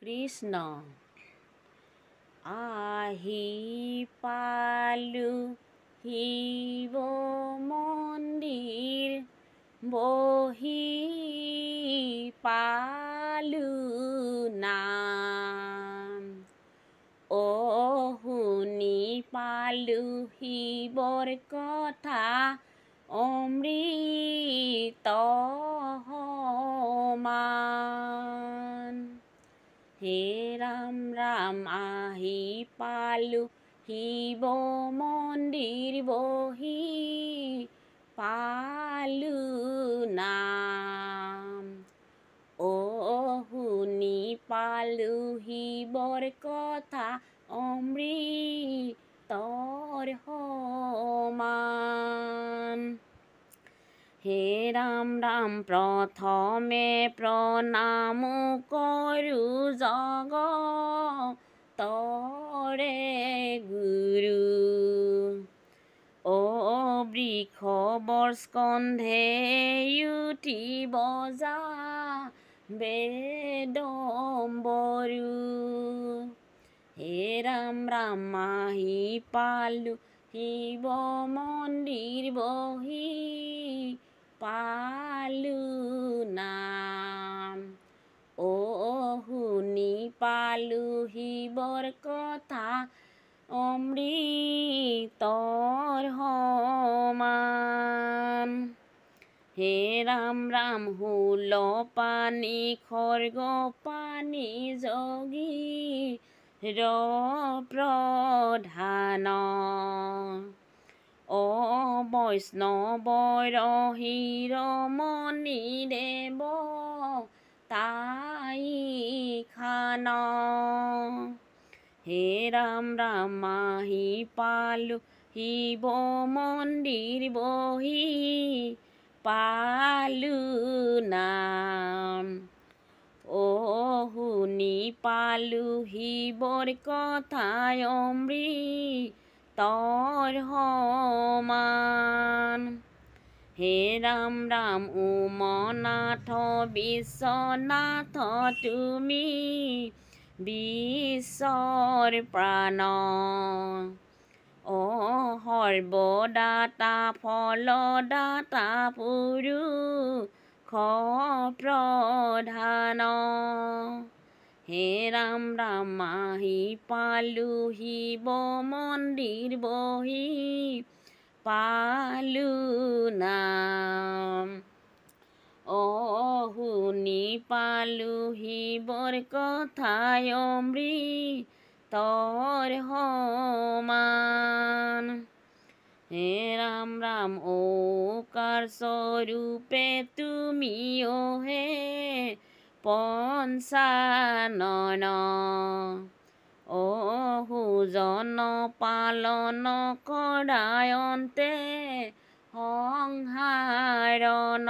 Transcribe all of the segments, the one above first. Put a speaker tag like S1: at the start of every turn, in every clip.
S1: কৃষ্ণ আহি পালো শিৱ মন্দিৰ বহি পালো নাম শুনি পালো শিৱৰ কথা অমৃত সমান হে ৰাম ৰাম আহি পালো শিৱ মন্দিৰ বহি পালো নাম শুনি পালো শিৱৰ কথা অমৃতৰ সমান হে ৰাম ৰাম প্ৰথমে প্ৰণাম কৰো জগতৰে গুৰু বৃষ বৰস্কন্ধে উঠিব যা বেদম্বৰু হে ৰাম ৰাম আহি পালো শিৱ মন্দিৰ বহি পালো নাম শুনি পালো শিৱৰ কথা অমৃতৰ সমান হে ৰাম ৰাম হুল পানী খৰ্গ পানী যোগী প্ৰধান বৈষ্ণৱৰ শিৰমণি দেৱ তাই খান হে ৰাম ৰাম আহি পালো শিৱ মন্দিৰ বহি পালো নাম শুনি পালো শিৱৰ কথা অমৃতৰ সমান হে ৰাম ৰাম উমনাথ বিশ্বনাথ তুমি বিশ্বৰ প্ৰাণ সৰ্বদাতা ফলদাতা পুৰুষ প্ৰধান হে ৰাম ৰাম আহি পালো শিৱ মন্দিৰ বহি পালো নাম শুনি পালো শিৱৰ কথা অমৃতৰ সমান হে ৰাম ৰাম ঔকাৰ স্বৰূপে তুমি হে পঞ্চানন সুজন পালন কৰায়ন্তে সংহাৰণ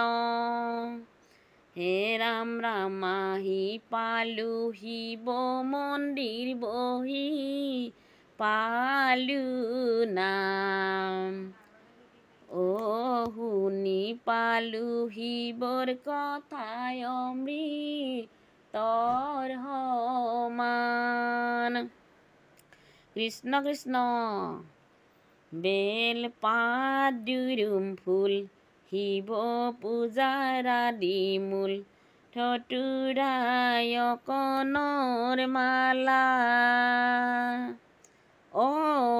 S1: হে ৰাম ৰাম আহি পালো শিৱ মন্দিৰ বহি পালো নাম শুনি পালো শিৱৰ কথা অমৃতৰ সমান কৃষ্ণ কৃষ্ণ বেল পাত দুৰুম ফুল শিৱ পূজাৰ আদি মূল ধতুৰাই কণৰ মালা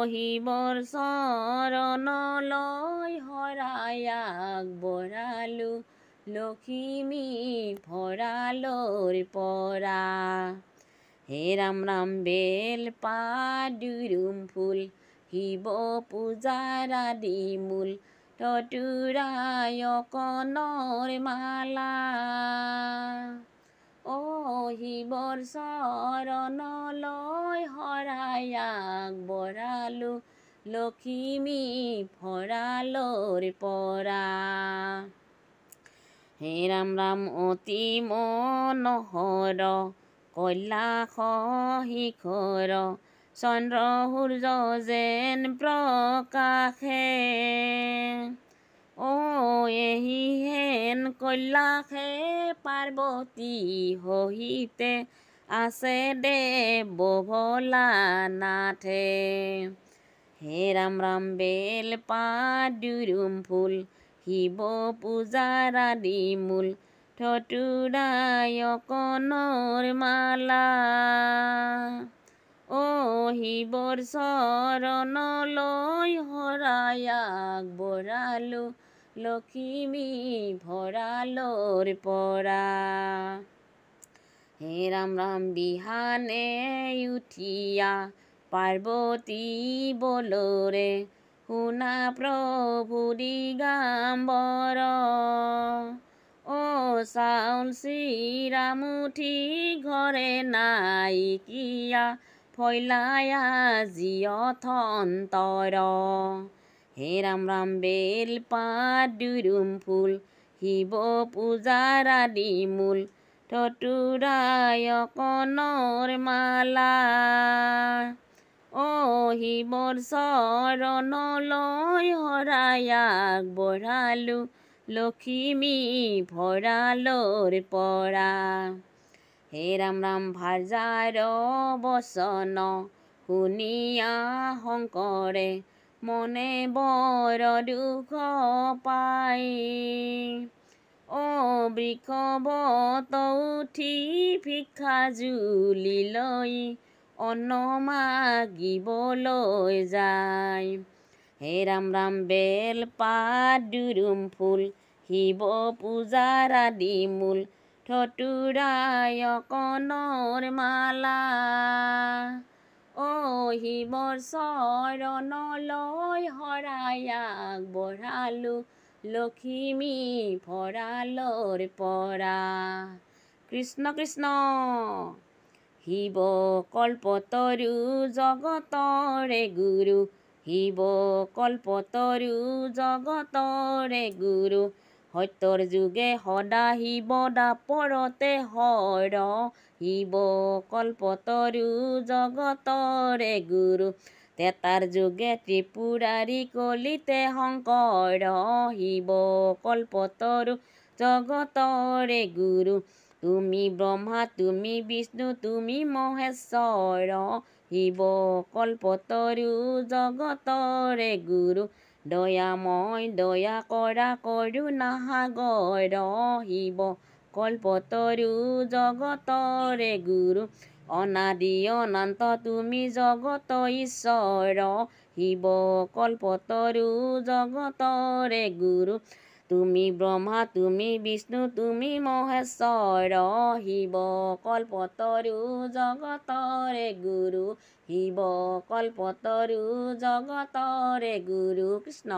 S1: শিৱৰ চৰণলৈ শৰাই আগবঢ়ালো লখিমী ভঁৰালৰ পৰা হে ৰাম ৰাম বেল পাত দুৰুম ফুল শিৱ পূজাৰ আদি মূল ধতুৰাই কণৰ মালা শিৱৰ চৰণলৈ শৰাই আগবঢ়ালো লখিমী ভঁৰালৰ পৰা হে ৰাম ৰাম অতি মনোহৰ কৈলাশ শিখৰ চন্দ্ৰ সূৰ্য যেন প্ৰকাশে এহি হেন কৈলাশে পাৰ্বতী সহিতে আছে দেৱ ভোলা নাথে। হে ৰাম ৰাম বেল পাত দুৰুম ফুল শিৱ পূজাৰ আদি মূল ধতুৰাই অকণৰ মালা। অ শিৱৰ চৰণলৈ শৰাই আগবঢ়ালো লখিমী ভঁৰালৰ পৰা। হে ৰাম ৰাম বিহানে উঠিয়া পাৰ্বতী বলৰে শুনা প্ৰভু দিগাম্বৰ। অ চাউল চিৰা মুঠি ঘৰে নাইকিয়া ফৈলায়া জিয়ত অন্তৰ। হে ৰাম ৰাম বেল পাত দুৰুম ফুল শিৱ পূজাৰ আদি মূল ধতুৰাই অকণৰ মালা। অ শিৱৰ চৰণলৈ শৰাই আগবঢ়ালো লখিমী ভঁৰালৰ পৰা। হে ৰাম ৰাম ভাৰ্যাৰ বচন শুনিয়া শংকৰে মনে বৰ দুখ পাই। অ বৃষভত উঠি ভিক্ষা জুলি লৈ অন্ন মাগিবলৈ যায়। হে ৰাম ৰাম বেল পাত দুৰুম ফুল শিৱ পূজাৰ আদি মূল ধতুৰাই অকণৰ মালা। অ শিৱৰ চৰণলৈ শৰাই আগবঢ়ালো লখিমী ভঁৰালৰ পৰা। কৃষ্ণ কৃষ্ণ। শিৱ কল্পতৰু জগতৰে গুৰু শিৱ কল্পতৰু জগতৰে গুৰু সত্যৰ যুগে সদা শিৱ দাপৰতে হৰ। শিৱ কল্পতৰু জগতৰে গুৰু তেতাৰ যুগে ত্ৰিপুৰাৰী কলিতে শংকৰ। শিৱ কল্পতৰু জগতৰে গুৰু তুমি ব্ৰহ্মা তুমি বিষ্ণু তুমি মহেশ্বৰ। শিৱ কল্পতৰু জগতৰে গুৰু দয়াময় দয়া কৰা কৰুণা সাগৰ। শিৱ কল্পতৰু জগতৰে গুৰু অনাদি অনন্ত তুমি জগত ঈশ্বৰ। শিৱ কল্পতৰু জগতৰে গুৰু তুমি ব্ৰহ্মা তুমি বিষ্ণু তুমি মহেশ্বৰ। শিৱ কল্পতৰু জগতৰে গুৰু শিৱ কল্পতৰু জগতৰে গুৰু। কৃষ্ণ।